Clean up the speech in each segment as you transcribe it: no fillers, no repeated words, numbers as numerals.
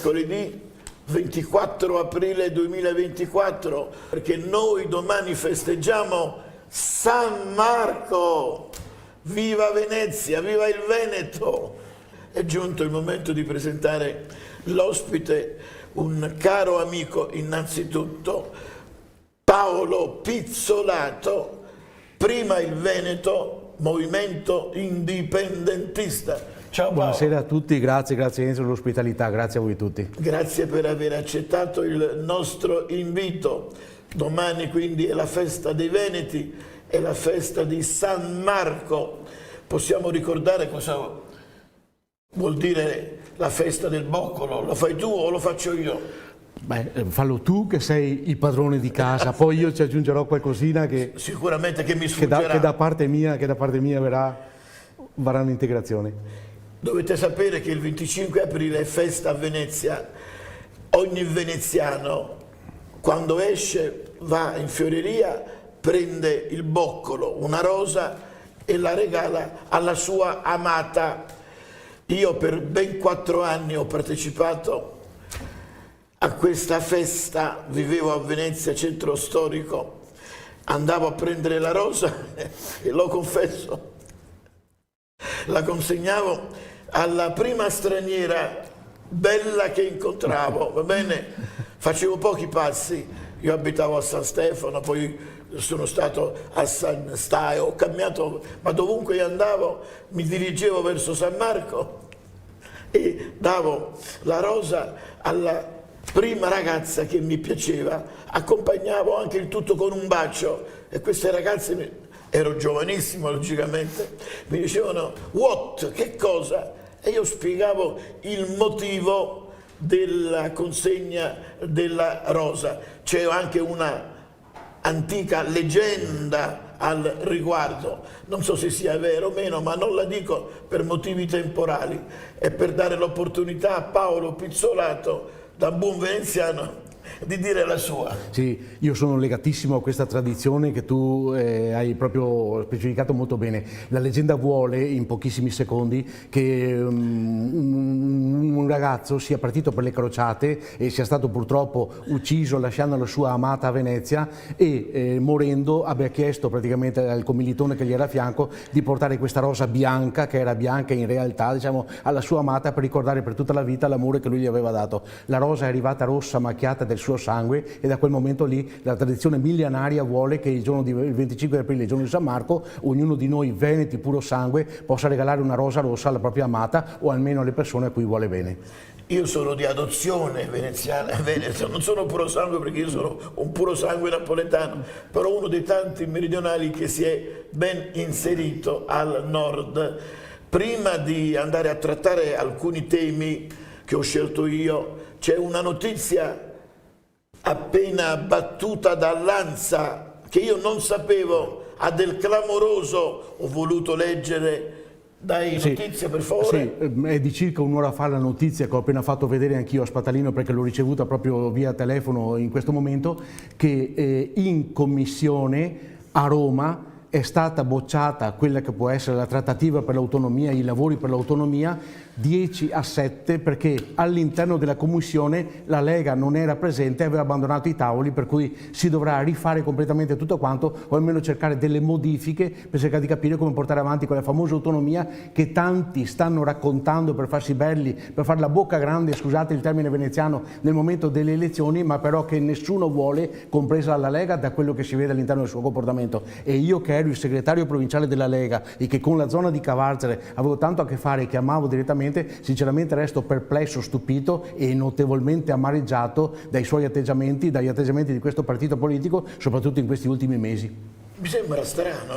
mercoledì 24 aprile 2024, perché noi domani festeggiamo San Marco. Viva Venezia, viva il Veneto! È giunto il momento di presentare l'ospite, un caro amico innanzitutto, Paolo Pizzolato, prima il Veneto, movimento indipendentista. Ciao Paolo. Buonasera a tutti, grazie Enzo per l'ospitalità, grazie a voi tutti. Grazie per aver accettato il nostro invito. Domani quindi è la festa dei Veneti, è la festa di San Marco. Possiamo ricordare cosa vuol dire la festa del boccolo? Lo fai tu o lo faccio io? Beh, fallo tu che sei il padrone di casa, poi io ci aggiungerò qualcosina che sicuramente che mi sfuggerà. Che da parte mia varrà un'integrazione. Dovete sapere che il 25 aprile è festa a Venezia. Ogni veneziano quando esce va in fioreria, prende il boccolo, una rosa e la regala alla sua amata. Io per ben 4 anni ho partecipato a questa festa, vivevo a Venezia, centro storico, andavo a prendere la rosa e lo confesso, la consegnavo alla prima straniera bella che incontravo, va bene? Facevo pochi passi, io abitavo a San Stefano, poi sono stato a San Staio, ho cambiato, ma dovunque andavo mi dirigevo verso San Marco e davo la rosa alla prima ragazza che mi piaceva, accompagnavo anche il tutto con un bacio e queste ragazze, ero giovanissimo logicamente, mi dicevano what, che cosa? E io spiegavo il motivo della consegna della rosa. C'è anche una antica leggenda al riguardo, non so se sia vero o meno, ma non la dico per motivi temporali, è per dare l'opportunità a Paolo Pizzolato, da buon veneziano, di dire la sua. Sì, io sono legatissimo a questa tradizione che tu hai proprio specificato molto bene. La leggenda vuole, in pochissimi secondi, che un ragazzo sia partito per le crociate e sia stato purtroppo ucciso lasciando la sua amata a Venezia e morendo abbia chiesto praticamente al commilitone che gli era a fianco di portare questa rosa bianca, che era bianca in realtà, diciamo, alla sua amata per ricordare per tutta la vita l'amore che lui gli aveva dato. La rosa è arrivata rossa macchiata del suo sangue e da quel momento lì la tradizione millenaria vuole che il 25 aprile, il giorno di San Marco, ognuno di noi veneti puro sangue possa regalare una rosa rossa alla propria amata o almeno alle persone a cui vuole bene. Io sono di adozione veneziana, Veneto, non sono puro sangue perché io sono un puro sangue napoletano, però uno dei tanti meridionali che si è ben inserito al nord. Prima di andare a trattare alcuni temi che ho scelto io, c'è una notizia appena battuta dall'Ansa che io non sapevo, ha del clamoroso, ho voluto leggere dai notizie per favore. Sì, è di circa un'ora fa la notizia che ho appena fatto vedere anch'io a Spatalino perché l'ho ricevuta proprio via telefono in questo momento, che in commissione a Roma è stata bocciata quella che può essere la trattativa per l'autonomia, i lavori per l'autonomia, 10-7 perché all'interno della commissione la Lega non era presente e aveva abbandonato i tavoli, per cui si dovrà rifare completamente tutto quanto o almeno cercare delle modifiche per cercare di capire come portare avanti quella famosa autonomia che tanti stanno raccontando per farsi belli, per fare la bocca grande, scusate il termine veneziano, nel momento delle elezioni, ma però che nessuno vuole, compresa la Lega, da quello che si vede all'interno del suo comportamento. E io che ero il segretario provinciale della Lega e che con la zona di Cavarzere avevo tanto a che fare e che amavo direttamente, sinceramente resto perplesso, stupito e notevolmente amareggiato dai suoi atteggiamenti, dagli atteggiamenti di questo partito politico, soprattutto in questi ultimi mesi. Mi sembra strano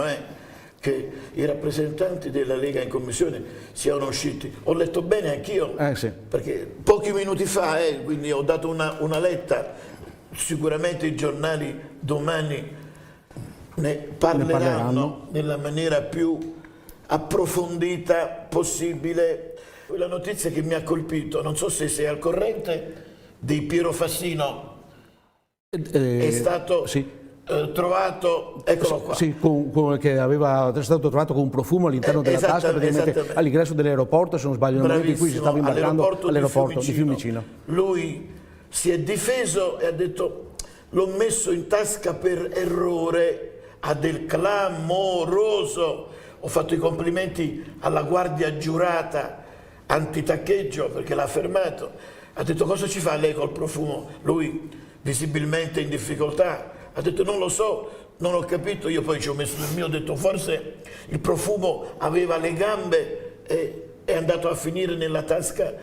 che i rappresentanti della Lega in commissione siano usciti. Ho letto bene anch'io, sì. Perché pochi minuti fa, quindi ho dato una letta, sicuramente i giornali domani ne parleranno nella maniera più approfondita possibile. La notizia che mi ha colpito, non so se sei al corrente, di Piero Fassino, è stato trovato, eccolo qua. Sì, che è stato trovato con un profumo all'interno della tasca, praticamente all'ingresso dell'aeroporto, se non sbaglio, nel momento in cui si stava imbarcando all'aeroporto di Fiumicino. Lui si è difeso e ha detto: l'ho messo in tasca per errore. Ha del clamoroso. Ho fatto i complimenti alla guardia giurata antitaccheggio perché l'ha fermato. Ha detto: cosa ci fa lei col profumo? Lui visibilmente in difficoltà ha detto: non lo so, non ho capito. Io poi ci ho messo il mio, ho detto forse il profumo aveva le gambe e è andato a finire nella tasca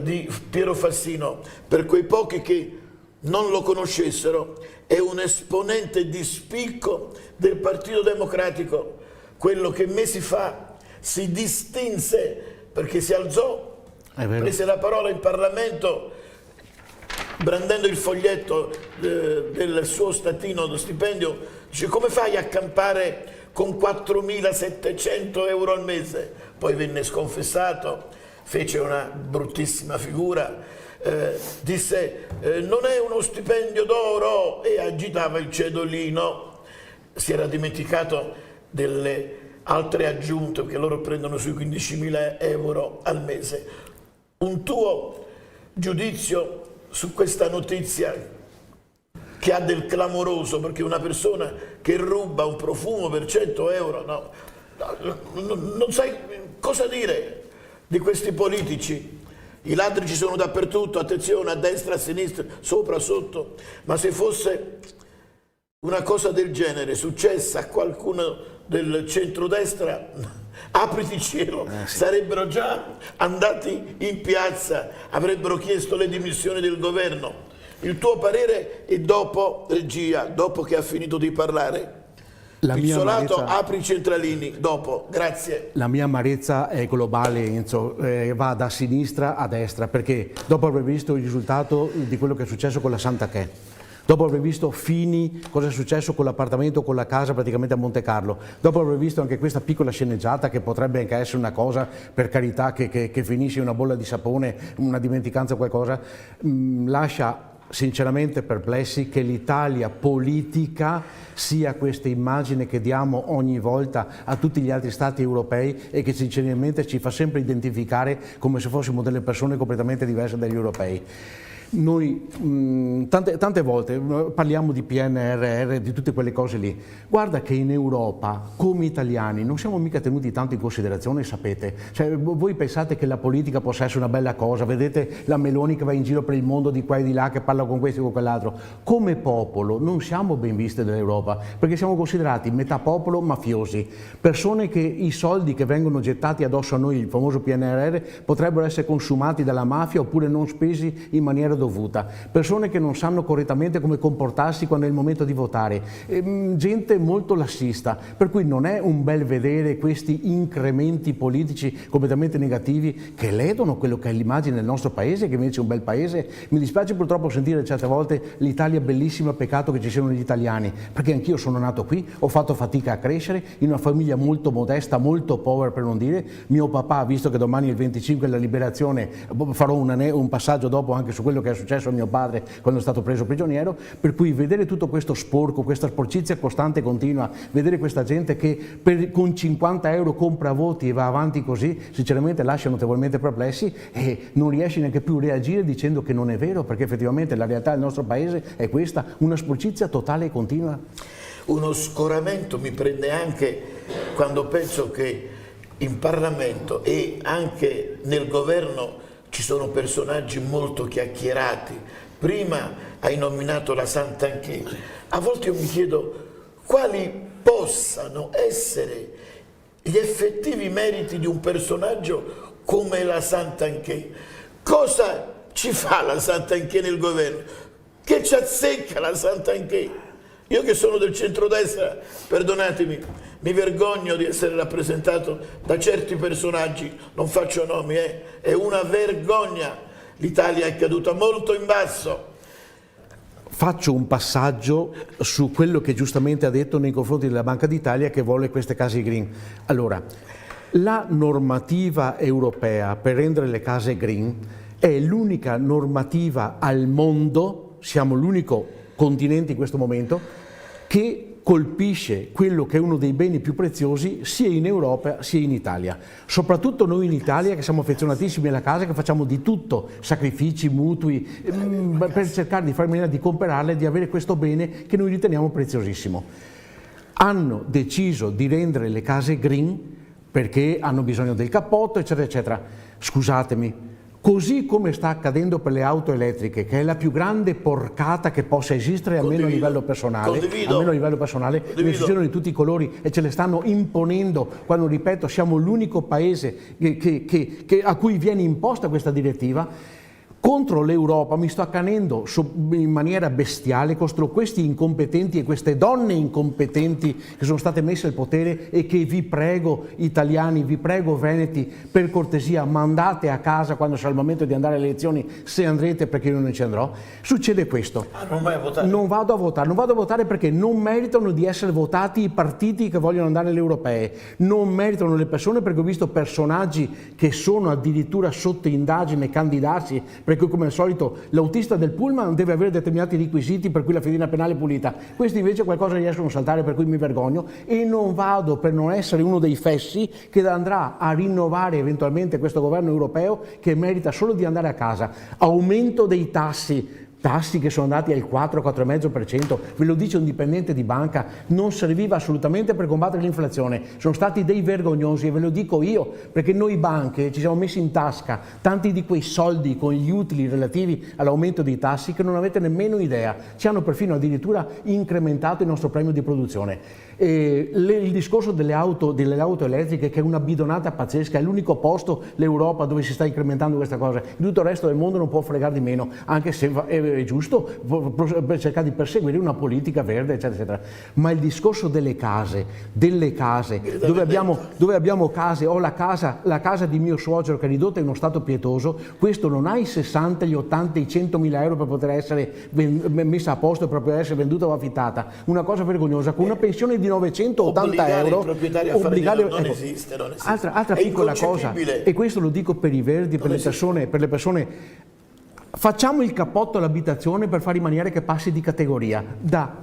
di Piero Fassino. Per quei pochi che non lo conoscessero, è un esponente di spicco del Partito Democratico, quello che mesi fa si distinse perché si alzò, prese la parola in Parlamento brandendo il foglietto del suo statino, dello stipendio, dice: come fai a campare con 4.700 euro al mese? Poi venne sconfessato, fece una bruttissima figura, disse non è uno stipendio d'oro e agitava il cedolino. Si era dimenticato delle altre aggiunte che loro prendono sui 15.000 euro al mese. Un tuo giudizio su questa notizia che ha del clamoroso, perché una persona che ruba un profumo per 100 euro, non sai cosa dire di questi politici. I ladri ci sono dappertutto, attenzione, a destra, a sinistra, sopra, sotto, ma se fosse una cosa del genere successa a qualcuno del centrodestra, apriti cielo, sarebbero già andati in piazza, avrebbero chiesto le dimissioni del governo. Il tuo parere? E dopo, regia, dopo che ha finito di parlare, Pizzolato, apri i centralini, dopo, grazie. La mia amarezza è globale, Enzo, va da sinistra a destra, perché dopo aver visto il risultato di quello che è successo con la Santanchè, dopo aver visto Fini, cosa è successo con l'appartamento, con la casa praticamente a Monte Carlo, dopo aver visto anche questa piccola sceneggiata che potrebbe anche essere una cosa, per carità, che finisce in una bolla di sapone, una dimenticanza o qualcosa, lascia sinceramente perplessi che l'Italia politica sia questa immagine che diamo ogni volta a tutti gli altri stati europei e che sinceramente ci fa sempre identificare come se fossimo delle persone completamente diverse dagli europei. Noi tante volte parliamo di PNRR, di tutte quelle cose lì. Guarda che in Europa, come italiani, non siamo mica tenuti tanto in considerazione, sapete. Cioè, voi pensate che la politica possa essere una bella cosa, vedete la Meloni che va in giro per il mondo di qua e di là, che parla con questo e con quell'altro. Come popolo non siamo ben viste dall'Europa, perché siamo considerati metà popolo mafiosi, persone che i soldi che vengono gettati addosso a noi, il famoso PNRR, potrebbero essere consumati dalla mafia oppure non spesi in maniera dovuta, persone che non sanno correttamente come comportarsi quando è il momento di votare, gente molto lassista, per cui non è un bel vedere questi incrementi politici completamente negativi che ledono quello che è l'immagine del nostro paese, che invece è un bel paese. Mi dispiace purtroppo sentire certe volte l'Italia bellissima, peccato che ci siano gli italiani, perché anch'io sono nato qui, ho fatto fatica a crescere in una famiglia molto modesta, molto povera per non dire. Mio papà, visto che domani è il 25 è la liberazione, farò un passaggio dopo anche su quello che è successo a mio padre quando è stato preso prigioniero, per cui vedere tutto questo sporco, questa sporcizia costante e continua, vedere questa gente che con 50 euro compra voti e va avanti così, sinceramente lascia notevolmente perplessi e non riesci neanche più a reagire dicendo che non è vero, perché effettivamente la realtà del nostro paese è questa, una sporcizia totale e continua. Uno scoramento mi prende anche quando penso che in Parlamento e anche nel governo ci sono personaggi molto chiacchierati. Prima hai nominato la Santanchè. A volte io mi chiedo quali possano essere gli effettivi meriti di un personaggio come la Santanchè. Cosa ci fa la Santanchè nel governo? Che ci azzecca la Santanchè? Io che sono del centrodestra, perdonatemi, mi vergogno di essere rappresentato da certi personaggi, non faccio nomi, è una vergogna. L'Italia è caduta molto in basso. Faccio un passaggio su quello che giustamente ha detto nei confronti della Banca d'Italia che vuole queste case green. Allora, la normativa europea per rendere le case green è l'unica normativa al mondo, siamo l'unico continente in questo momento, che colpisce quello che è uno dei beni più preziosi sia in Europa sia in Italia. Soprattutto noi in Italia che siamo affezionatissimi alla casa, che facciamo di tutto, sacrifici, mutui, per cercare di fare in maniera di comprarle e di avere questo bene che noi riteniamo preziosissimo. Hanno deciso di rendere le case green perché hanno bisogno del cappotto, eccetera, eccetera. Scusatemi. Così come sta accadendo per le auto elettriche, che è la più grande porcata che possa esistere, almeno a livello personale, ne succedono di tutti i colori e ce le stanno imponendo, quando, ripeto, siamo l'unico paese a cui viene imposta questa direttiva. Contro l'Europa mi sto accanendo in maniera bestiale contro questi incompetenti e queste donne incompetenti che sono state messe al potere e che vi prego italiani, vi prego veneti, per cortesia mandate a casa quando sarà il momento di andare alle elezioni, se andrete, perché io non ci andrò. Succede questo. Non vai a votare? Non vado a votare perché non meritano di essere votati i partiti che vogliono andare alle europee, non meritano le persone, perché ho visto personaggi che sono addirittura sotto indagine candidarsi, perché come al solito l'autista del pullman deve avere determinati requisiti per cui la fedina penale è pulita. Questi invece qualcosa riescono a saltare, per cui mi vergogno e non vado, per non essere uno dei fessi che andrà a rinnovare eventualmente questo governo europeo che merita solo di andare a casa. Aumento dei tassi che sono andati al 4-4,5%, ve lo dice un dipendente di banca, non serviva assolutamente per combattere l'inflazione, sono stati dei vergognosi e ve lo dico io, perché noi banche ci siamo messi in tasca tanti di quei soldi con gli utili relativi all'aumento dei tassi che non avete nemmeno idea, ci hanno perfino addirittura incrementato il nostro premio di produzione. Il discorso delle auto elettriche, che è una bidonata pazzesca, è l'unico posto, l'Europa, dove si sta incrementando questa cosa, in tutto il resto del mondo non può fregare di meno, anche se è giusto per cercare di perseguire una politica verde, eccetera, eccetera. Ma il discorso delle case, dove abbiamo case, ho la casa di mio suocero che è ridotta in uno stato pietoso, questo non ha i 60, gli 80, i 100.000 euro per poter essere messa a posto, per poter essere venduta o affittata, una cosa vergognosa, con una pensione di 980 euro, i proprietari a fare non esiste. Altra piccola cosa, e questo lo dico per i verdi, per le persone, facciamo il cappotto all'abitazione per fare in maniera che passi di categoria.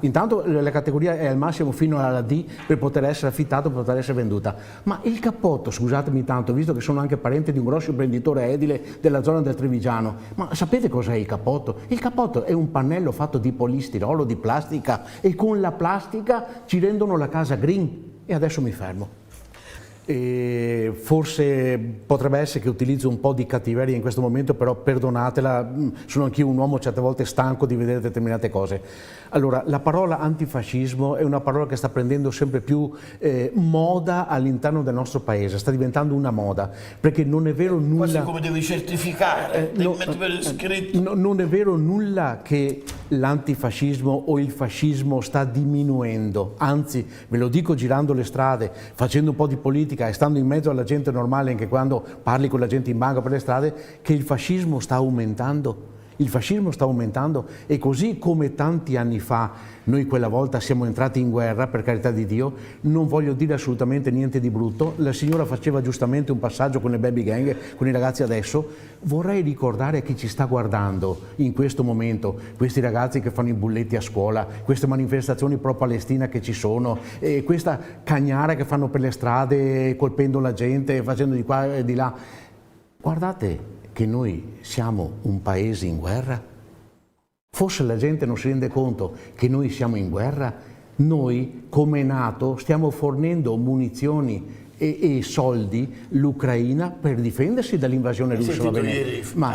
Intanto la categoria è al massimo fino alla D per poter essere affittato, per poter essere venduta. Ma il cappotto, scusatemi tanto, visto che sono anche parente di un grosso imprenditore edile della zona del Trevigiano, ma sapete cos'è il cappotto? Il cappotto è un pannello fatto di polistirolo, di plastica, e con la plastica ci rendono la casa green. E adesso mi fermo. E forse potrebbe essere che utilizzo un po' di cattiveria in questo momento, però perdonatela, sono anch'io un uomo certe volte stanco di vedere determinate cose. Allora, la parola antifascismo è una parola che sta prendendo sempre più moda all'interno del nostro paese, sta diventando una moda, perché non è vero nulla... Quasi come devi certificare, devi mettere scritto. Non è vero nulla che l'antifascismo o il fascismo sta diminuendo, anzi, ve lo dico girando le strade, facendo un po' di politica e stando in mezzo alla gente normale, anche quando parli con la gente in banca per le strade, che il fascismo sta aumentando. Il fascismo sta aumentando, e così come tanti anni fa noi quella volta siamo entrati in guerra, per carità di Dio, non voglio dire assolutamente niente di brutto, la signora faceva giustamente un passaggio con le baby gang, con i ragazzi adesso, vorrei ricordare a chi ci sta guardando in questo momento, questi ragazzi che fanno i bulletti a scuola, queste manifestazioni pro-Palestina che ci sono, questa cagnara che fanno per le strade colpendo la gente, facendo di qua e di là, guardate che noi siamo un paese in guerra? Forse la gente non si rende conto che noi siamo in guerra? Noi, come NATO, stiamo fornendo munizioni e soldi l'Ucraina per difendersi dall'invasione russa. Va bene. Ieri, ma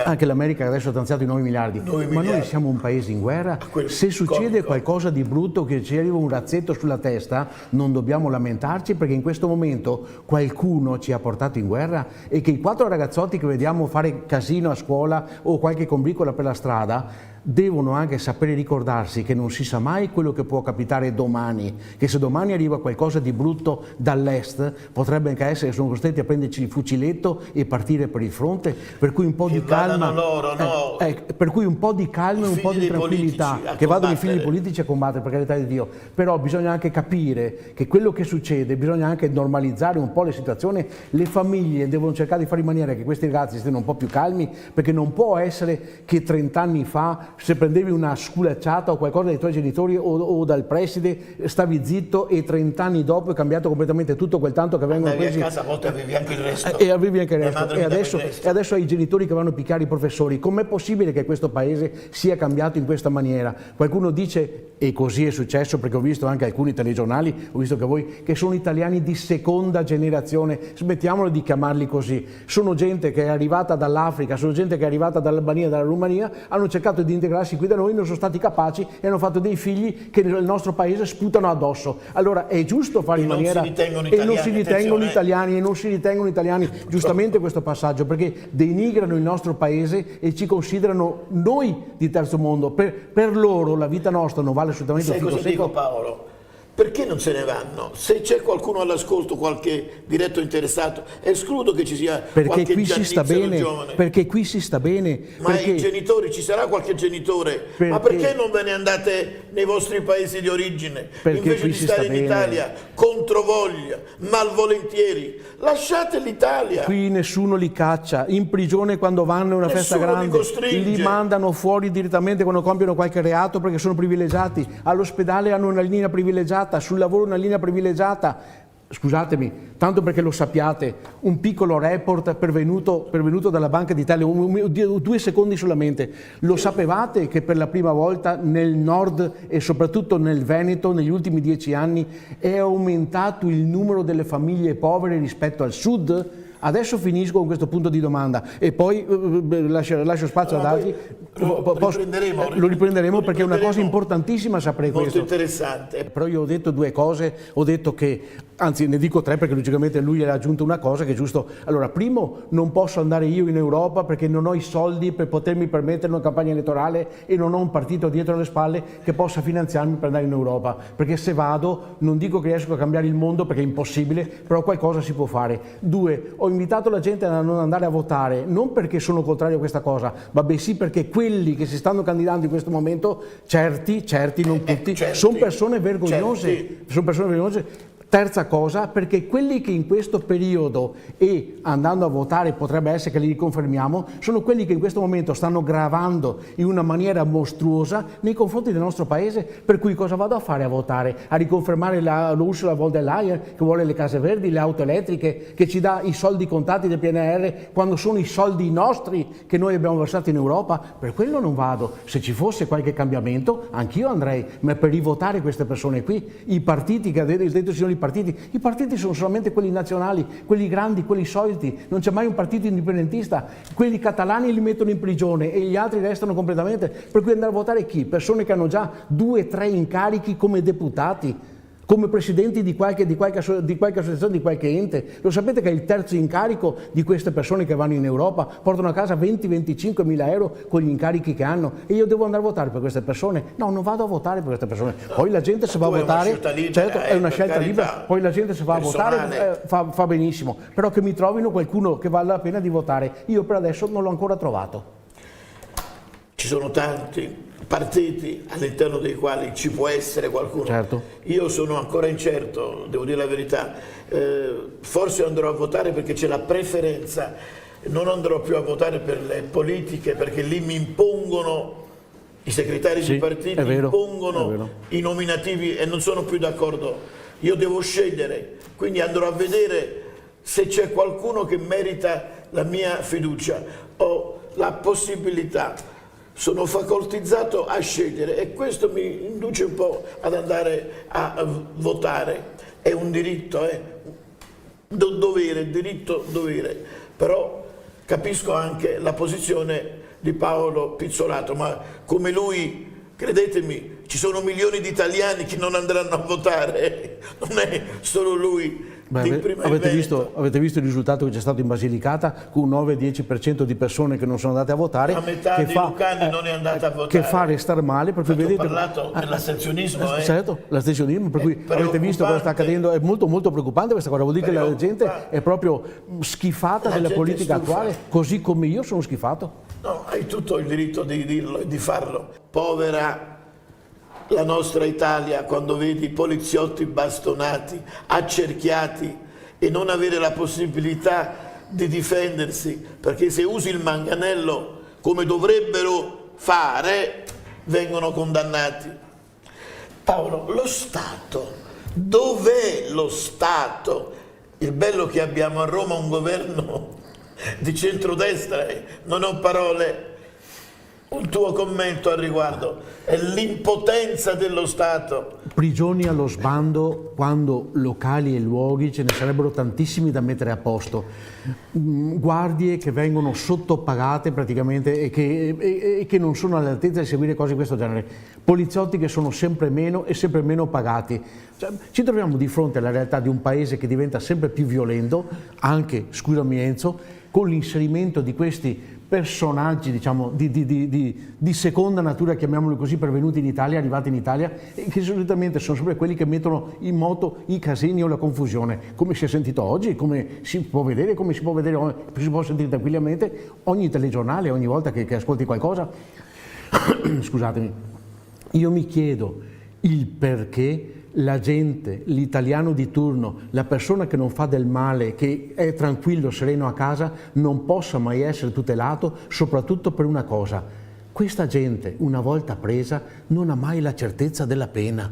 anche l'America adesso ha stanziato i 9 miliardi. Ma noi siamo un paese in guerra. Se succede qualcosa di brutto, che ci arriva un razzetto sulla testa, non dobbiamo lamentarci, perché in questo momento qualcuno ci ha portato in guerra, e che i 4 ragazzotti che vediamo fare casino a scuola o qualche combricola per la strada devono anche sapere ricordarsi che non si sa mai quello che può capitare domani, che se domani arriva qualcosa di brutto dall'est potrebbe anche essere che sono costretti a prenderci il fuciletto e partire per il fronte, per cui un po' di calma, per cui un po' di calma e un po' di tranquillità, che vadano i figli politici a combattere, per carità di Dio, però bisogna anche capire che quello che succede, bisogna anche normalizzare un po' le situazioni, le famiglie devono cercare di fare in maniera che questi ragazzi stiano un po' più calmi, perché non può essere che 30 anni fa se prendevi una sculacciata o qualcosa dai tuoi genitori o dal preside, stavi zitto e 30 anni dopo è cambiato completamente tutto quel tanto che vengono Andavi presi. a casa, a volte avevi anche il resto. E avevi anche il Mia resto. madre E mi dava il adesso, resto. e adesso hai i genitori che vanno a picchiare i professori. Com'è possibile che questo paese sia cambiato in questa maniera? Qualcuno dice, e così è successo perché ho visto anche alcuni telegiornali, ho visto che voi, che sono italiani di seconda generazione, smettiamolo di chiamarli così, sono gente che è arrivata dall'Africa, sono gente che è arrivata dall'Albania, dalla Romania, hanno cercato di integrarsi qui da noi, non sono stati capaci e hanno fatto dei figli che nel nostro paese sputano addosso. Allora è giusto fare in maniera... E non si ritengono italiani, e non si ritengono italiani, giustamente questo passaggio, perché denigrano il nostro paese e ci considerano noi di terzo mondo. Per loro la vita nostra non vale assolutamente un Sai fico cosa dico, secco. Paolo? Perché non se ne vanno? Se c'è qualcuno all'ascolto, qualche diretto interessato, escludo che ci sia Perché qualche qui si sta giannizzero bene, giovane. perché qui si sta bene, Ma perché... i genitori, ci sarà qualche genitore? Ma perché non ve ne andate nei vostri paesi di origine? Perché Invece qui di si stare sta in bene. Italia, controvoglia, malvolentieri. Lasciate l'Italia. Qui nessuno li caccia, in prigione quando vanno a una festa Nessuno li grande, costringe. li mandano fuori direttamente quando compiono qualche reato perché sono privilegiati, all'ospedale hanno una linea privilegiata, sul lavoro una linea privilegiata. Scusatemi, tanto perché lo sappiate, un piccolo report pervenuto dalla Banca d'Italia, 2 secondi solamente, lo sapevate che per la prima volta nel nord e soprattutto nel Veneto negli ultimi 10 anni è aumentato il numero delle famiglie povere rispetto al sud? Adesso finisco con questo punto di domanda e poi lascio spazio ad altri. Lo riprenderemo perché è una cosa importantissima sapere questo. Molto interessante. Però io ho detto 2 cose, ho detto che, anzi ne dico 3 perché logicamente lui ha aggiunto una cosa che è giusto. Allora, primo, non posso andare io in Europa perché non ho i soldi per potermi permettere una campagna elettorale e non ho un partito dietro le spalle che possa finanziarmi per andare in Europa. Perché se vado, non dico che riesco a cambiare il mondo perché è impossibile, però qualcosa si può fare. 2, ho invitato la gente a non andare a votare, non perché sono contrario a questa cosa, ma bensì perché quelli che si stanno candidando in questo momento, certi, non tutti, sono persone vergognose. Sono persone vergognose. Terza cosa, perché quelli che in questo periodo e andando a votare potrebbe essere che li riconfermiamo, sono quelli che in questo momento stanno gravando in una maniera mostruosa nei confronti del nostro paese, per cui cosa vado a fare a votare? A riconfermare Ursula von der Leyen che vuole le case verdi, le auto elettriche, che ci dà i soldi contati del PNR quando sono i soldi nostri che noi abbiamo versato in Europa? Per quello non vado. Se ci fosse qualche cambiamento anch'io andrei, ma per rivotare queste persone qui, i partiti che ha detto signori i partiti sono solamente quelli nazionali, quelli grandi, quelli soliti, non c'è mai un partito indipendentista, quelli catalani li mettono in prigione e gli altri restano completamente, per cui andare a votare chi? Persone che hanno già 2-3 incarichi come deputati, come presidenti di qualche associazione, di qualche ente. Lo sapete che è il terzo incarico di queste persone che vanno in Europa, portano a casa 20-25 mila euro con gli incarichi che hanno e io devo andare a votare per queste persone? No, non vado a votare per queste persone. Poi la gente se va a votare, certo è una scelta libera, poi la gente se va a votare fa benissimo, però che mi trovino qualcuno che vale la pena di votare. Io per adesso non l'ho ancora trovato. Ci sono tanti partiti all'interno dei quali ci può essere qualcuno. Certo. Io sono ancora incerto, devo dire la verità, forse andrò a votare perché c'è la preferenza, non andrò più a votare per le politiche perché lì mi impongono i segretari dei partiti, mi impongono i nominativi e non sono più d'accordo. Io devo scegliere, quindi andrò a vedere se c'è qualcuno che merita la mia fiducia. Ho la possibilità, sono facoltizzato a scegliere e questo mi induce un po' ad andare a votare. È un diritto, dovere, diritto, dovere. Però capisco anche la posizione di Paolo Pizzolato, ma come lui, credetemi, ci sono milioni di italiani che non andranno a votare, non è solo lui. Avete visto il risultato che c'è stato in Basilicata con un 9-10% di persone che non sono andate a votare, la metà di Lucani non è andata a votare, che fa restare male perché vedete, ho parlato dell'astensionismo, certo, l'astensionismo, per cui avete visto cosa sta accadendo, è molto preoccupante questa cosa, vuol dire che la gente è proprio schifata della politica attuale, così come io sono schifato. No, hai tutto il diritto di dirlo e di farlo. Povera la nostra Italia quando vedi poliziotti bastonati, accerchiati e non avere la possibilità di difendersi, perché se usi il manganello come dovrebbero fare vengono condannati. Paolo, lo Stato, dov'è lo Stato? Il bello che abbiamo a Roma un governo di centrodestra, non ho parole. Un tuo commento al riguardo, è l'impotenza dello Stato. Prigioni allo sbando quando locali e luoghi ce ne sarebbero tantissimi da mettere a posto. Guardie che vengono sottopagate praticamente e che non sono all'altezza di seguire cose di questo genere. Poliziotti che sono sempre meno e sempre meno pagati. Cioè, ci troviamo di fronte alla realtà di un paese che diventa sempre più violento, anche, scusami Enzo, con l'inserimento di questi personaggi, diciamo, di seconda natura, chiamiamoli così, pervenuti in Italia, arrivati in Italia, e che solitamente sono sempre quelli che mettono in moto i casini o la confusione, come si è sentito oggi, come si può vedere, si può sentire tranquillamente ogni telegiornale, ogni volta che ascolti qualcosa. Scusatemi, io mi chiedo il perché la gente, l'italiano di turno, la persona che non fa del male, che è tranquillo, sereno a casa, non possa mai essere tutelato, soprattutto per una cosa: questa gente, una volta presa, non ha mai la certezza della pena.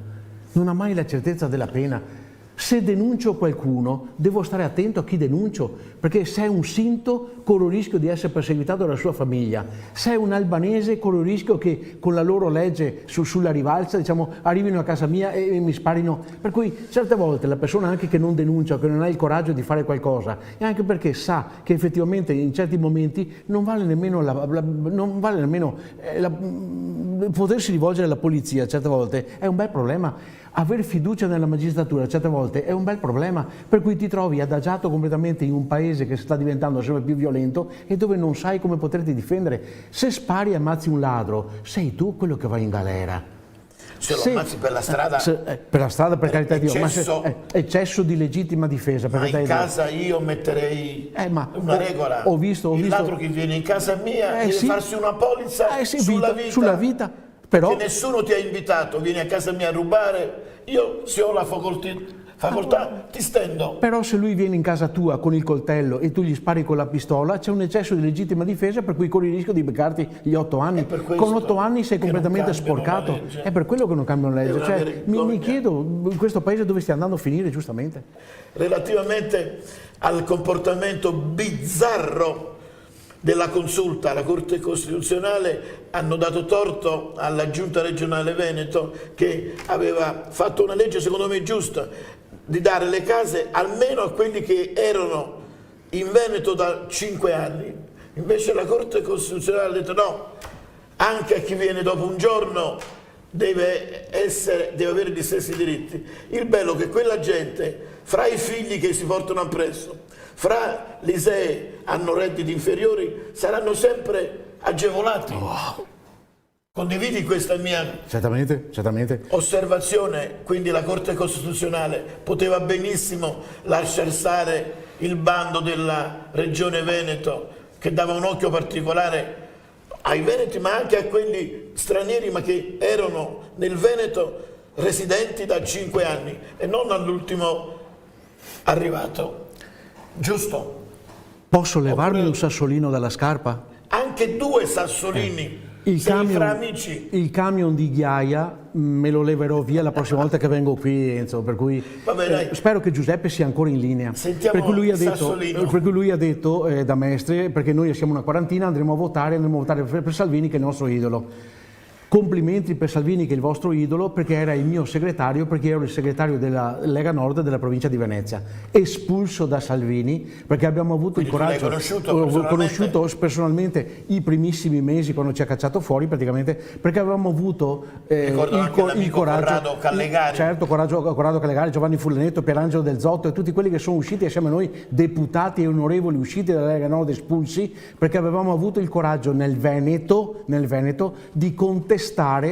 Non ha mai la certezza della pena. Se denuncio qualcuno, devo stare attento a chi denuncio, perché se è un sinto, corro il rischio di essere perseguitato dalla sua famiglia. Se è un albanese, corro il rischio che con la loro legge sulla rivalsa, diciamo, arrivino a casa mia e mi sparino. Per cui certe volte la persona anche che non denuncia, che non ha il coraggio di fare qualcosa, e anche perché sa che effettivamente in certi momenti non vale nemmeno potersi rivolgere alla polizia, certe volte è un bel problema. Aver fiducia nella magistratura certe volte è un bel problema, per cui ti trovi adagiato completamente in un paese che sta diventando sempre più violento e dove non sai come poterti difendere. Se spari e ammazzi un ladro, sei tu quello che va in galera. Se lo ammazzi per la strada, per la strada, per carità di Dio, ma eccesso di legittima difesa. Ma in casa io metterei una regola. Ho visto. Il ladro che viene in casa mia deve farsi una polizza sulla vita. Però, che nessuno ti ha invitato, vieni a casa mia a rubare, io se ho la facoltà ti stendo. Però se lui viene in casa tua con il coltello e tu gli spari con la pistola, c'è un eccesso di legittima difesa, per cui corri il rischio di beccarti gli 8 anni. Con 8 anni sei completamente sporcato. È per quello che non cambiano la legge. Cioè, mi chiedo, in questo paese dove stia andando a finire, giustamente. Relativamente al comportamento bizzarro della consulta, la Corte Costituzionale hanno dato torto alla Giunta regionale Veneto, che aveva fatto una legge secondo me giusta di dare le case almeno a quelli che erano in Veneto da 5 anni. Invece la Corte Costituzionale ha detto no, anche a chi viene dopo un giorno deve avere gli stessi diritti. Il bello è che quella gente, fra i figli che si portano appresso, fra l'ISEE hanno redditi inferiori, saranno sempre agevolati. Condividi questa mia certamente. osservazione? Quindi la Corte Costituzionale poteva benissimo lasciar stare il bando della Regione Veneto, che dava un occhio particolare ai veneti, ma anche a quelli stranieri, ma che erano nel Veneto residenti da 5 anni e non all'ultimo arrivato. Giusto? Posso levarmi un sassolino dalla scarpa? Anche 2 sassolini. Il camion di Ghiaia me lo leverò via la prossima volta che vengo qui, Enzo, per cui spero che Giuseppe sia ancora in linea. Sentiamo per cui lui ha detto da Mestre, perché noi siamo una quarantina, andremo a votare per Salvini, che è il nostro idolo. Complimenti per Salvini, che è il vostro idolo, perché era il mio segretario, perché ero il segretario della Lega Nord della provincia di Venezia, espulso da Salvini, perché abbiamo avuto il coraggio. L'ho conosciuto personalmente i primissimi mesi, quando ci ha cacciato fuori praticamente, perché avevamo avuto il coraggio. Corrado Callegari. Certo, Corrado Callegari, Giovanni Fullenetto, Pierangelo Del Zotto e tutti quelli che sono usciti assieme a noi, deputati e onorevoli usciti dalla Lega Nord espulsi, perché avevamo avuto il coraggio nel Veneto di contestare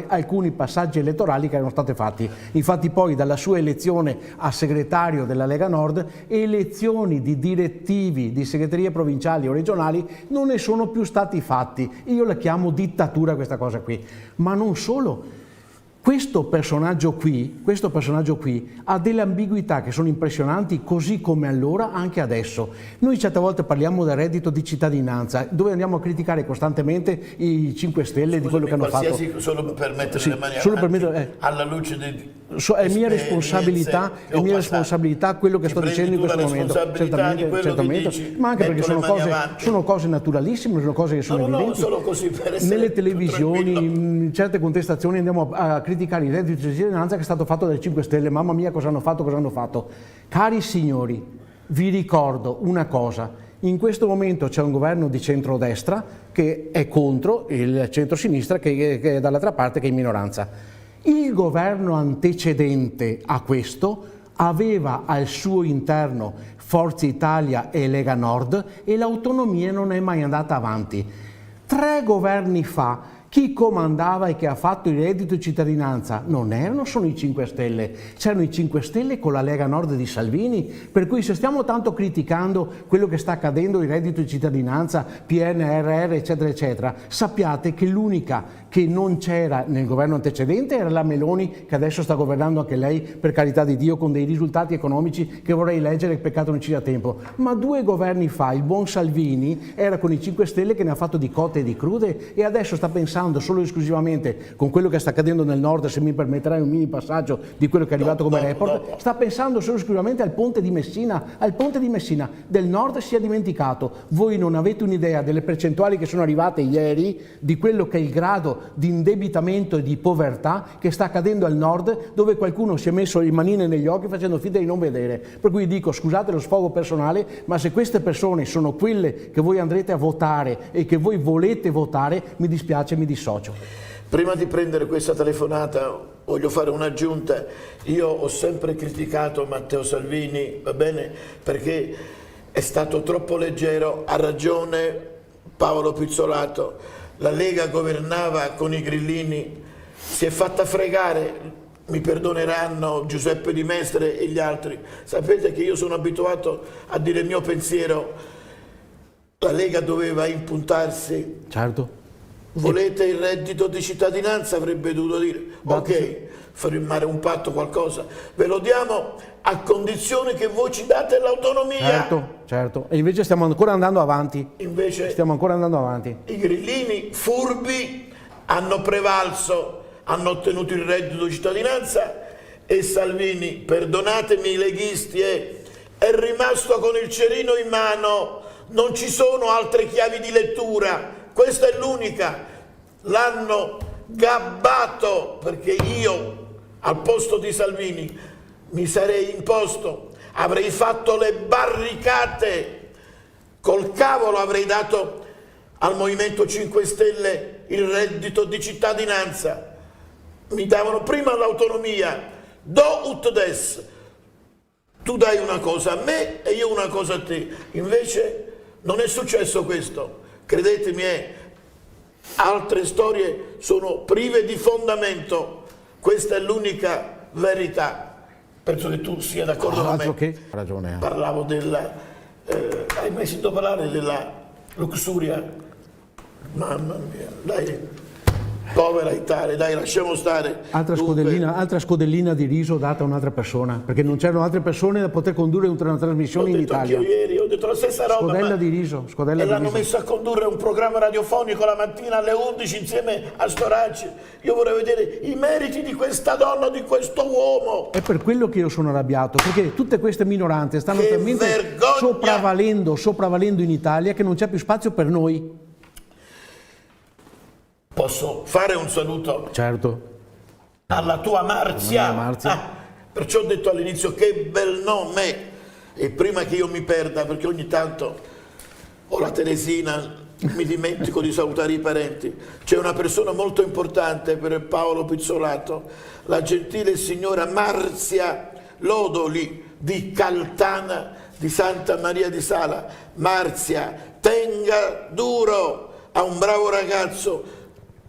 alcuni passaggi elettorali che erano stati fatti. Infatti poi dalla sua elezione a segretario della Lega Nord, elezioni di direttivi di segreterie provinciali o regionali non ne sono più stati fatti. Io la chiamo dittatura questa cosa qui. Ma non solo. Questo personaggio qui ha delle ambiguità che sono impressionanti, così come allora anche adesso. Noi certe volte parliamo del reddito di cittadinanza, dove andiamo a criticare costantemente i 5 Stelle di quello che hanno fatto. Solo per mettere Sì, le mani solo per avanti, mettere- alla luce di È mia responsabilità quello che sto dicendo in questo momento, certamente, ma anche perché sono cose naturalissime, sono cose che sono evidenti. Solo così per essere Nelle più televisioni, tranquillo. in certe contestazioni andiamo a criticare il reddito di cittadinanza che è stato fatto dalle 5 Stelle, mamma mia cosa hanno fatto. Cari signori, vi ricordo una cosa, in questo momento c'è un governo di centrodestra che è contro il centrosinistra che è dall'altra parte, che è in minoranza. Il governo antecedente a questo aveva al suo interno Forza Italia e Lega Nord e l'autonomia non è mai andata avanti. 3 governi fa chi comandava e che ha fatto il reddito di cittadinanza non erano solo i 5 Stelle, c'erano i 5 Stelle con la Lega Nord di Salvini, per cui se stiamo tanto criticando quello che sta accadendo, il reddito di cittadinanza, PNRR eccetera eccetera, sappiate che l'unica che non c'era nel governo antecedente era la Meloni, che adesso sta governando anche lei, per carità di Dio, con dei risultati economici che vorrei leggere, peccato non ci sia tempo, ma 2 governi fa il buon Salvini era con i 5 Stelle che ne ha fatto di cotte e di crude e adesso sta pensando solo e esclusivamente con quello che sta accadendo nel nord, se mi permetterai un mini passaggio di quello che è arrivato come report, sta pensando solo e esclusivamente al ponte di Messina, del nord si è dimenticato. Voi non avete un'idea delle percentuali che sono arrivate ieri, di quello che è il grado di indebitamento e di povertà che sta accadendo al nord, dove qualcuno si è messo le manine negli occhi facendo finta di non vedere. Per cui dico, scusate lo sfogo personale, ma se queste persone sono quelle che voi andrete a votare e che voi volete votare, mi dispiace, mi dissocio. Prima di prendere questa telefonata voglio fare un'aggiunta. Io ho sempre criticato Matteo Salvini, va bene, perché è stato troppo leggero, ha ragione Paolo Pizzolato, la Lega governava con i grillini, si è fatta fregare, mi perdoneranno Giuseppe Di Mestre e gli altri, sapete che io sono abituato a dire il mio pensiero, la Lega doveva impuntarsi. Certo. Volete il reddito di cittadinanza? Avrebbe dovuto dire, ok, firmare un patto, qualcosa, ve lo diamo a condizione che voi ci date l'autonomia. Certo, e invece stiamo ancora andando avanti. I grillini furbi hanno prevalso, hanno ottenuto il reddito di cittadinanza e Salvini, perdonatemi i leghisti, è rimasto con il cerino in mano, non ci sono altre chiavi di lettura. Questa è l'unica, l'hanno gabbato perché io al posto di Salvini mi sarei imposto, avrei fatto le barricate, col cavolo avrei dato al Movimento 5 Stelle il reddito di cittadinanza, mi davano prima l'autonomia, do ut des, tu dai una cosa a me e io una cosa a te, invece non è successo questo. Credetemi, altre storie sono prive di fondamento, questa è l'unica verità. Penso che tu sia d'accordo con me. Che ragione. Parlavo della... hai mai sentito parlare della luxuria? Mamma mia, dai, povera Italia, dai, lasciamo stare. Altra scodellina di riso data a un'altra persona, perché non c'erano altre persone da poter condurre una trasmissione in Italia. Io ieri ho detto la stessa roba. Scodella di riso. E l'hanno messo a condurre un programma radiofonico la mattina alle 11 insieme a Storacci. Io vorrei vedere i meriti di questa donna, di questo uomo. È per quello che io sono arrabbiato, perché tutte queste minoranze stanno talmente sopravvalendo in Italia che non c'è più spazio per noi. Posso fare un saluto? Certo. Alla tua Marzia. Perciò ho detto all'inizio che bel nome. E prima che io mi perda, perché ogni tanto ho la Teresina, mi dimentico di salutare i parenti, c'è una persona molto importante per Paolo Pizzolato, la gentile signora Marzia Lodoli di Caltana di Santa Maria di Sala. Marzia, tenga duro a un bravo ragazzo,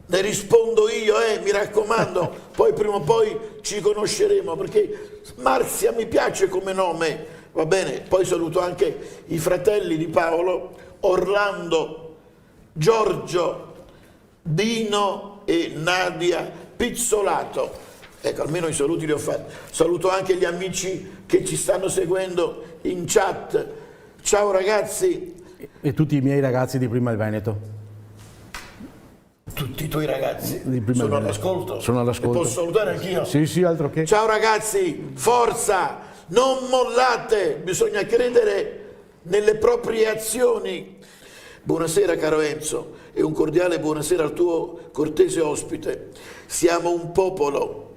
ne rispondo io, mi raccomando, poi prima o poi ci conosceremo, perché Marzia mi piace come nome, va bene? Poi saluto anche i fratelli di Paolo, Orlando, Giorgio, Dino e Nadia pizzolato. Ecco, almeno i saluti li ho fatti. Saluto anche gli amici che ci stanno seguendo in chat. Ciao ragazzi. E tutti i miei ragazzi di Prima il Veneto. Tutti i tuoi ragazzi Di Prima sono il Veneto. all'ascolto? Sono all'ascolto. Li posso salutare anch'io? Sì, sì, altro che. Ciao ragazzi, forza, non mollate, bisogna credere nelle proprie azioni. Buonasera caro Enzo e un cordiale buonasera al tuo cortese ospite. Siamo un popolo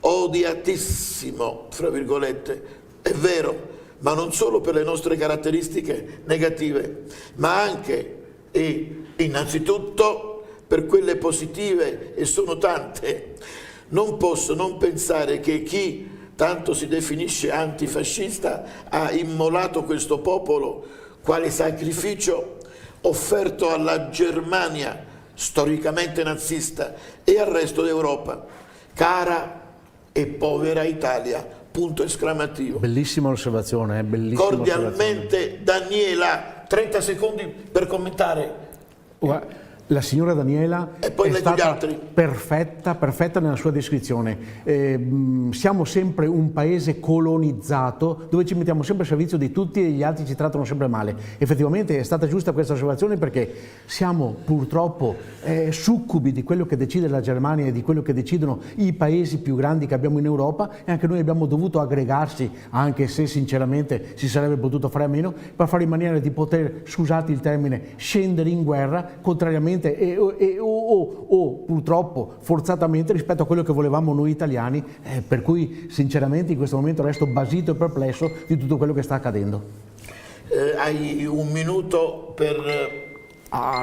odiatissimo, fra virgolette, è vero, ma non solo per le nostre caratteristiche negative, ma anche e innanzitutto per quelle positive, e sono tante. Non posso non pensare che chi tanto si definisce antifascista ha immolato questo popolo quale sacrificio offerto alla Germania, storicamente nazista, e al resto d'Europa. Cara e povera Italia, punto esclamativo. Bellissima osservazione, bellissima Cordialmente Daniela, 30 secondi per commentare. osservazione. La signora Daniela E poi è leggo gli stata altri. perfetta nella sua descrizione. Siamo sempre un paese colonizzato dove ci mettiamo sempre a servizio di tutti e gli altri ci trattano sempre male. Effettivamente è stata giusta questa osservazione perché siamo purtroppo succubi di quello che decide la Germania e di quello che decidono i paesi più grandi che abbiamo in Europa, e anche noi abbiamo dovuto aggregarsi, anche se sinceramente si sarebbe potuto fare a meno, per fare in maniera di poter, scusate il termine, scendere in guerra contrariamente o purtroppo forzatamente rispetto a quello che volevamo noi italiani, per cui sinceramente in questo momento resto basito e perplesso di tutto quello che sta accadendo. Hai un minuto per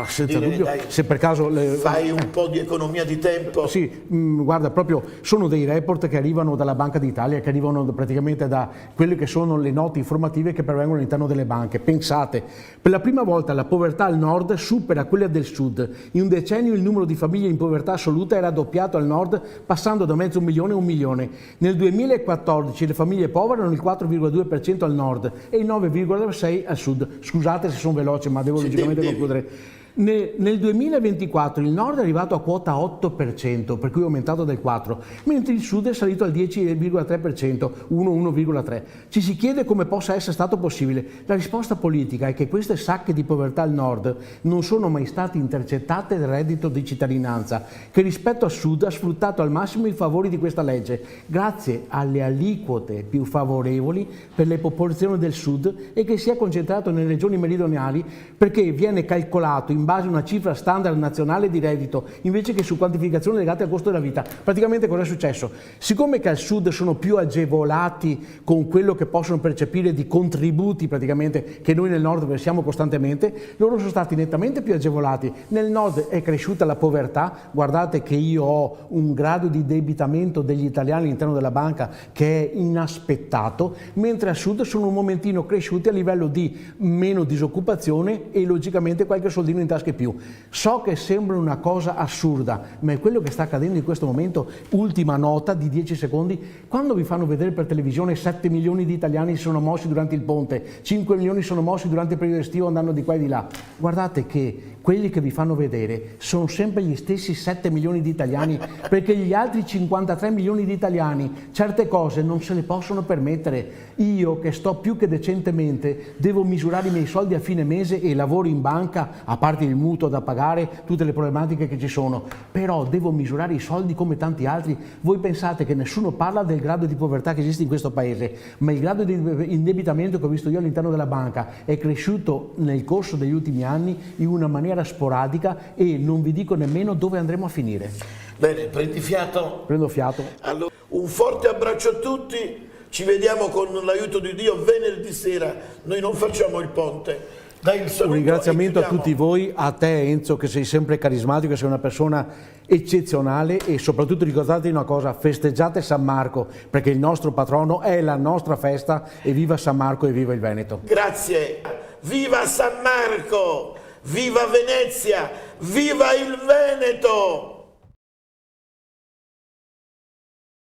Senza dire, dubbio, dai, se per caso fai un po' di economia di tempo. Sì, guarda, proprio sono dei report che arrivano dalla Banca d'Italia, che arrivano praticamente da quelle che sono le note informative che pervengono all'interno delle banche. Pensate, per la prima volta la povertà al nord supera quella del sud. In un decennio il numero di famiglie in povertà assoluta era raddoppiato al nord, passando da mezzo milione a 1 milione. Nel 2014 le famiglie povere erano il 4,2% al nord e il 9,6% al sud. Scusate se sono veloce, ma devo logicamente concludere. Nel 2024 il nord è arrivato a quota 8%, per cui è aumentato del 4%, mentre il sud è salito al 10,3%, 1,3%. Ci si chiede come possa essere stato possibile. La risposta politica è che queste sacche di povertà al nord non sono mai state intercettate dal reddito di cittadinanza, che rispetto al sud ha sfruttato al massimo i favori di questa legge, grazie alle aliquote più favorevoli per le popolazioni del sud, e che si è concentrato nelle regioni meridionali perché viene calcolato in base a una cifra standard nazionale di reddito invece che su quantificazioni legate al costo della vita. Praticamente cosa è successo? Siccome che al sud sono più agevolati con quello che possono percepire di contributi praticamente che noi nel nord versiamo costantemente, loro sono stati nettamente più agevolati. Nel nord è cresciuta la povertà, guardate che io ho un grado di debitamento degli italiani all'interno della banca che è inaspettato, mentre al sud sono un momentino cresciuti a livello di meno disoccupazione e logicamente qualche soldino in tasca più. So che sembra una cosa assurda, ma è quello che sta accadendo in questo momento. Ultima nota di 10 secondi: quando vi fanno vedere per televisione 7 milioni di italiani si sono mossi durante il ponte, 5 milioni sono mossi durante il periodo estivo andando di qua e di là, guardate che quelli che vi fanno vedere sono sempre gli stessi 7 milioni di italiani, perché gli altri 53 milioni di italiani certe cose non se le possono permettere. Io che sto più che decentemente devo misurare i miei soldi a fine mese e lavoro in banca, a parte il mutuo da pagare, tutte le problematiche che ci sono, però devo misurare i soldi come tanti altri. Voi pensate che nessuno parla del grado di povertà che esiste in questo paese, ma il grado di indebitamento che ho visto io all'interno della banca è cresciuto nel corso degli ultimi anni in una maniera sporadica e non vi dico nemmeno dove andremo a finire. Bene, prendi fiato. Prendo fiato. Allora, un forte abbraccio a tutti, ci vediamo con l'aiuto di Dio venerdì sera, noi non facciamo il ponte. Dai il saluto. Un ringraziamento e a tutti voi, a te Enzo che sei sempre carismatico, che sei una persona eccezionale, e soprattutto ricordatevi una cosa: festeggiate San Marco, perché il nostro patrono è la nostra festa, e viva San Marco e viva il Veneto. Grazie, viva San Marco, viva Venezia, viva il Veneto!